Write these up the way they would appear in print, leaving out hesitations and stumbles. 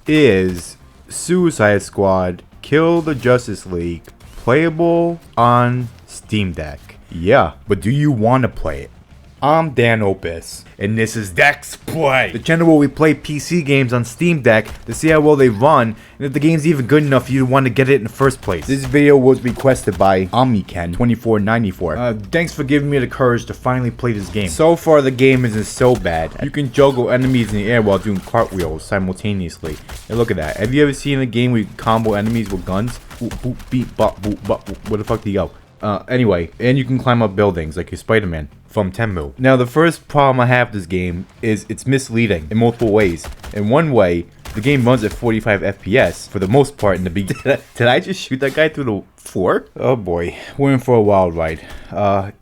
is Suicide Squad Kill the Justice League playable on Steam Deck. Yeah, but do you want to play it? I'm danOpuz, and this is Dex Play, the channel where we play PC games on Steam Deck to see how well they run, and if the game's even good enough for you to want to get it in the first place. This video was requested by OmniCan2494. Thanks for giving me the courage to finally play this game. So far, the game isn't so bad. You can juggle enemies in the air while doing cartwheels simultaneously. And look at that. Have you ever seen a game where you combo enemies with guns? Boop, boop, beep, bop, boop, bop. Where the fuck do you go? Anyway, and you can climb up buildings like your Spider-Man from Tenmu. Now, the first problem I have with this game is it's misleading in multiple ways. In one way, the game runs at 45 FPS for the most part in the beginning. Did I just shoot that guy through the floor? Oh boy, we're in for a wild ride.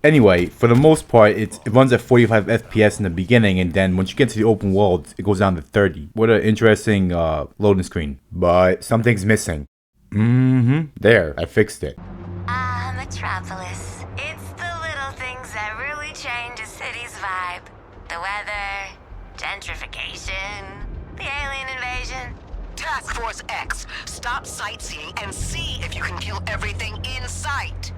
Anyway, for the most part, it runs at 45 FPS in the beginning, and then once you get to the open world, it goes down to 30. What an interesting loading screen. But something's missing. There, I fixed it. Metropolis. It's the little things that really change a city's vibe. The weather, gentrification, the alien invasion. Task Force X, stop sightseeing and see if you can kill everything in sight.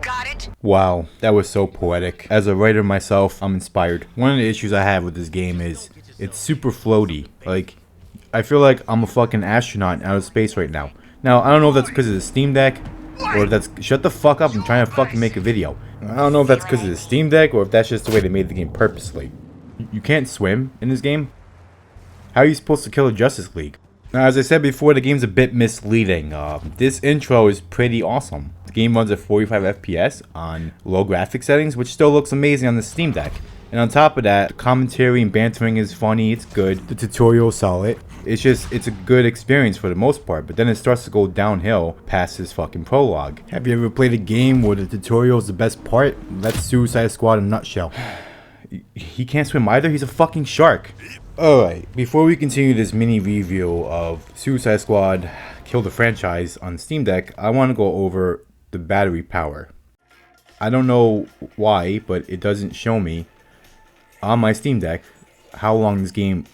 Got it? Wow, that was so poetic. As a writer myself, I'm inspired. One of the issues I have with this game is it's super floaty. Like, I feel like I'm a fucking astronaut in outer space right now. Now, I don't know if that's because of the Steam Deck, or if that's... Shut the fuck up, I'm trying to fucking make a video. I don't know if that's because of the Steam Deck, or if that's just the way they made the game purposely. You can't swim in this game? How are you supposed to kill a Justice League? Now, as I said before, the game's a bit misleading. This intro is pretty awesome. The game runs at 45 FPS on low graphic settings, which still looks amazing on the Steam Deck. And on top of that, the commentary and bantering is funny, it's good. The tutorial is solid. It's a good experience for the most part, but then it starts to go downhill past this fucking prologue. Have you ever played a game where the tutorial is the best part? That's Suicide Squad in a nutshell. He can't swim either, he's a fucking shark. Alright, before we continue this mini review of Suicide Squad Kill the Franchise on Steam Deck, I want to go over the battery power. I don't know why, but it doesn't show me on my Steam Deck how long this game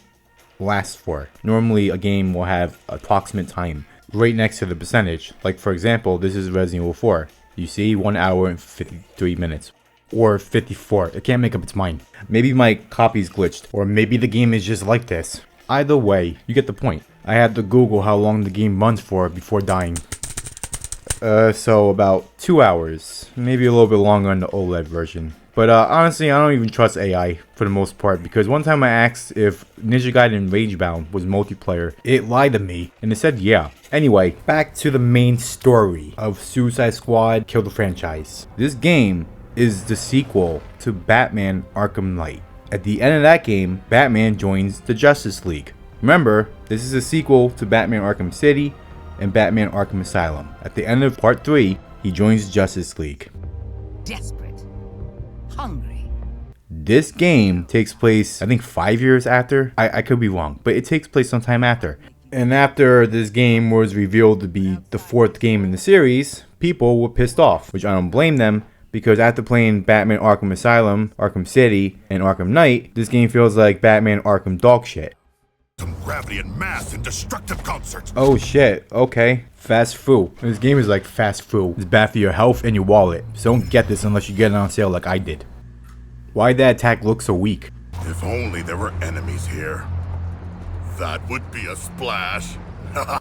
lasts for. Normally a game will have approximate time right next to the percentage. Like for example, this is Resident Evil 4. You see 1 hour and 53 minutes. Or 54. It can't make up its mind. Maybe my copy's glitched. Or maybe the game is just like this. Either way, you get the point. I had to Google how long the game runs for before dying. So about 2 hours. Maybe a little bit longer on the OLED version. But honestly, I don't even trust AI for the most part, because one time I asked if Ninja Gaiden Ragebound was multiplayer, it lied to me, and it said yeah. Anyway, back to the main story of Suicide Squad Kill the Franchise. This game is the sequel to Batman Arkham Knight. At the end of that game, Batman joins the Justice League. Remember, this is a sequel to Batman Arkham City and Batman Arkham Asylum. At the end of Part 3, he joins the Justice League. Desperate. Hungry. This game takes place, I think 5 years after. I could be wrong, but it takes place sometime after. And after this game was revealed to be the 4th game in the series, people were pissed off, which I don't blame them, because after playing Batman Arkham Asylum, Arkham City, and Arkham Knight, this game feels like Batman Arkham dog shit. Some gravity and mass in destructive concert. Oh shit, okay. Fast food. This game is like fast food. It's bad for your health and your wallet. So don't get this unless you get it on sale like I did. Why'd that attack look so weak? If only there were enemies here. That would be a splash.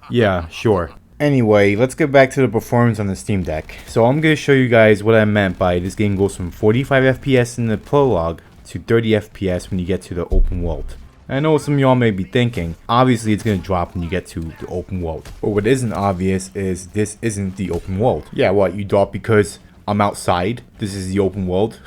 Yeah, sure. Anyway, let's get back to the performance on the Steam Deck. So I'm going to show you guys what I meant by this game goes from 45 FPS in the prologue to 30 FPS when you get to the open world. I know some of y'all may be thinking, obviously it's going to drop when you get to the open world. But what isn't obvious is this isn't the open world. Yeah, what, you drop because I'm outside? This is the open world?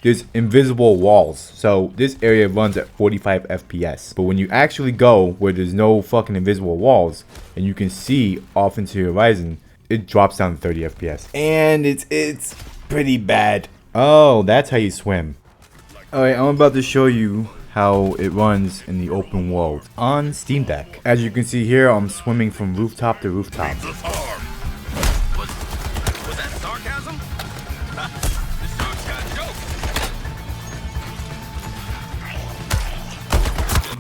There's invisible walls, so this area runs at 45 FPS. But when you actually go where there's no fucking invisible walls, and you can see off into the horizon, it drops down to 30 FPS. And it's pretty bad. Oh, that's how you swim. Alright, I'm about to show you how it runs in the open world on Steam Deck. As you can see here, I'm swimming from rooftop to rooftop. Was that sarcasm? This song's got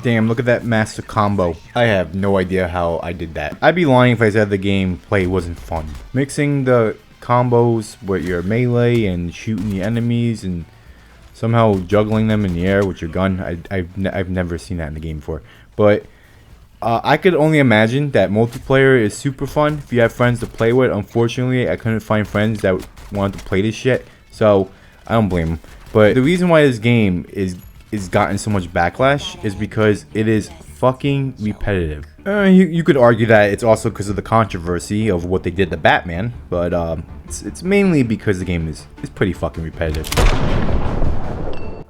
Damn, look at that master combo. I have no idea how I did that. I'd be lying if I said the gameplay wasn't fun. Mixing the combos with your melee and shooting the enemies and somehow juggling them in the air with your gun. I've never seen that in the game before. But I could only imagine that multiplayer is super fun if you have friends to play with. Unfortunately, I couldn't find friends that wanted to play this shit, so I don't blame them. But the reason why this game is gotten so much backlash is because it is fucking repetitive. You could argue that it's also because of the controversy of what they did to Batman, but it's mainly because the game is pretty fucking repetitive.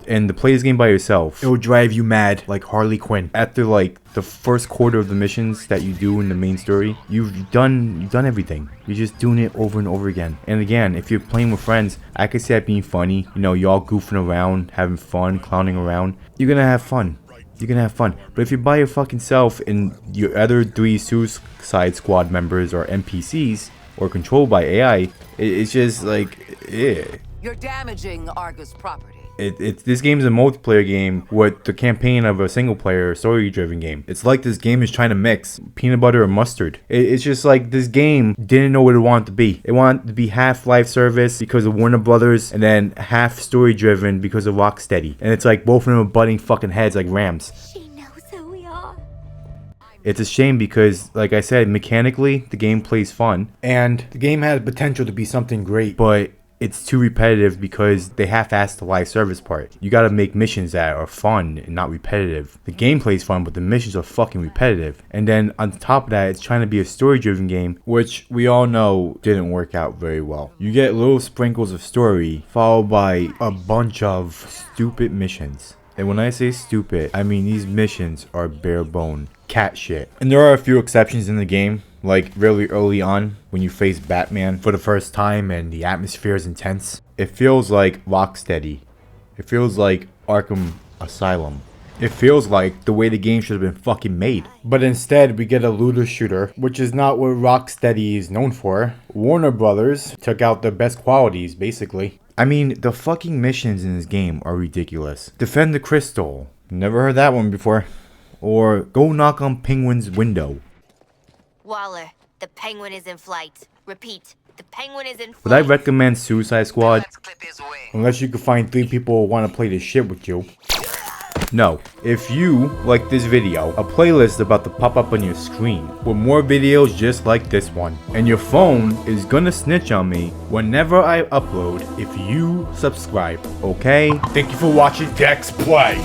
And to play this game by yourself, it will drive you mad like Harley Quinn. After like the first quarter of the missions that you do in the main story, you've done everything. You're just doing it over and over again. And again, if you're playing with friends, I could see that being funny. You know, y'all goofing around, having fun, clowning around. You're gonna have fun. You're gonna have fun. But if you're by your fucking self and your other 3 Suicide Squad members are NPCs or controlled by AI, it's just like, eh. You're damaging Argus property. This game is a multiplayer game with the campaign of a single player story-driven game. It's like this game is trying to mix peanut butter and mustard. It's just like this game didn't know what it wanted to be. It wanted to be half live service because of Warner Brothers and then half story-driven because of Rocksteady. And it's like both of them are butting fucking heads like rams. She knows who we are. It's a shame because, like I said, mechanically, the game plays fun. And the game has potential to be something great, but it's too repetitive because they half-assed the live service part. You gotta make missions that are fun and not repetitive. The gameplay's fun, but the missions are fucking repetitive. And then on top of that, it's trying to be a story-driven game, which we all know didn't work out very well. You get little sprinkles of story, followed by a bunch of stupid missions. And when I say stupid, I mean these missions are bare bone cat shit. And there are a few exceptions in the game, like really early on when you face Batman for the first time and the atmosphere is intense. It feels like Rocksteady. It feels like Arkham Asylum. It feels like the way the game should have been fucking made. But instead, we get a looter shooter, which is not what Rocksteady is known for. Warner Brothers took out the best qualities, basically. I mean, the fucking missions in this game are ridiculous. Defend the crystal. Never heard that one before. Or go knock on Penguin's window. Waller, the penguin is in flight. Repeat, the penguin is in flight. Would I recommend Suicide Squad? Let's clip his wing. Unless you can find 3 people who want to play this shit with you. No. If you like this video, a playlist is about to pop up on your screen with more videos just like this one. And your phone is gonna snitch on me whenever I upload if you subscribe, okay? Thank you for watching Dex Play.